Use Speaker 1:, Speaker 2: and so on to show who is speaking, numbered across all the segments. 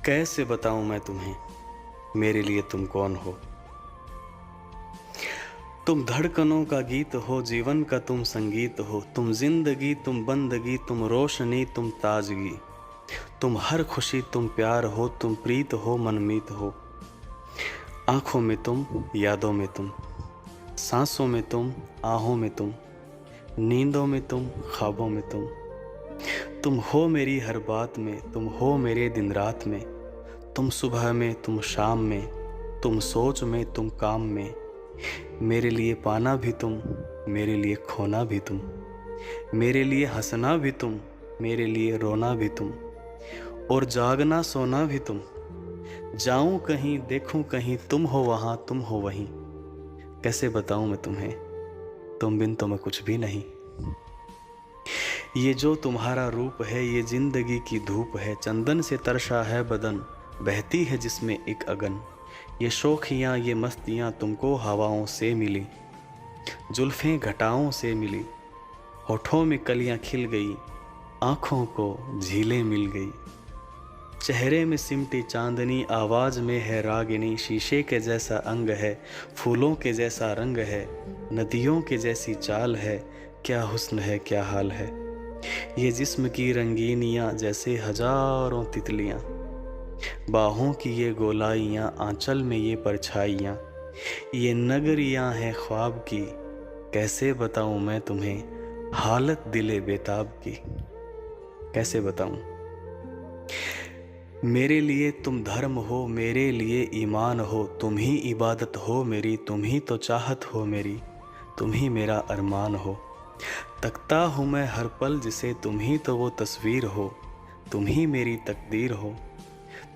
Speaker 1: कैसे बताऊं मैं तुम्हें मेरे लिए तुम कौन हो। तुम धड़कनों का गीत हो, जीवन का तुम संगीत हो। तुम जिंदगी, तुम बंदगी, तुम रोशनी, तुम ताजगी। तुम हर खुशी, तुम प्यार हो, तुम प्रीत हो, मनमीत हो। आंखों में तुम, यादों में तुम, सांसों में तुम, आहों में तुम, नींदों में तुम, ख्वाबों में तुम हो मेरी हर बात में। तुम हो मेरे दिन रात में। तुम सुबह में, तुम शाम में, तुम सोच में, तुम काम में। मेरे लिए पाना भी तुम, मेरे लिए खोना भी तुम। मेरे लिए हंसना भी तुम, मेरे लिए रोना भी तुम। और जागना सोना भी तुम। जाऊं कहीं, देखूं कहीं, तुम हो वहां, तुम हो वहीं। कैसे बताऊं मैं तुम्हें, तुम बिन तो मैं कुछ भी नहीं। ये जो तुम्हारा रूप है, ये जिंदगी की धूप है। चंदन से तरसा है बदन, बहती है जिसमें एक अगन। ये शौखियाँ, ये मस्तियाँ तुमको हवाओं से मिली, जुल्फें घटाओं से मिली। होठों में कलियां खिल गई, आँखों को झीलें मिल गई। चेहरे में सिमटी चांदनी, आवाज में है रागिनी। शीशे के जैसा अंग है, फूलों के जैसा रंग है, नदियों के जैसी चाल है। क्या हुस्न है, क्या हाल है। ये जिस्म की रंगीनियाँ जैसे हजारों तितलियाँ। बाहों की ये गोलाइयाँ, आंचल में ये परछाइयाँ। ये नगरियाँ हैं ख्वाब की, कैसे बताऊँ मैं तुम्हें हालत दिले बेताब की। कैसे बताऊँ। मेरे लिए तुम धर्म हो, मेरे ईमान ईमान हो। तुम ही इबादत हो मेरी, तुम ही तो चाहत हो मेरी। तुम ही मेरा अरमान हो। तकता हूँ मैं हर पल जिसे, तुम ही तो वो तस्वीर हो। तुम ही मेरी तकदीर हो।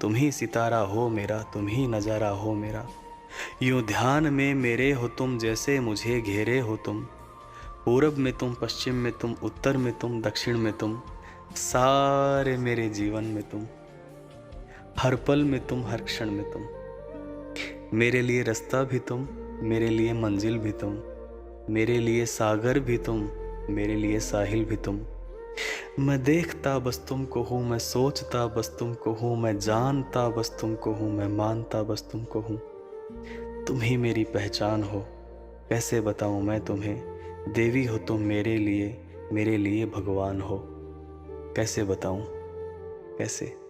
Speaker 1: तुम ही सितारा हो मेरा, तुम ही नज़ारा हो मेरा। यूं ध्यान में मेरे हो तुम, जैसे मुझे घेरे हो तुम। पूरब में तुम, पश्चिम में तुम, उत्तर में तुम, दक्षिण में तुम। सारे मेरे जीवन में तुम। हर पल में तुम, हर क्षण में तुम। मेरे लिए रास्ता भी तुम, मेरे लिए मंजिल भी तुम। मेरे लिए सागर भी तुम, मेरे लिए साहिल भी तुम। मैं देखता बस तुमको हूँ, मैं सोचता बस तुमको हूँ, मैं जानता बस तुमको हूँ, मैं मानता बस तुमको हूँ। तुम ही मेरी पहचान हो। कैसे बताऊँ मैं तुम्हें, देवी हो तुम मेरे लिए भगवान हो। कैसे बताऊँ, कैसे।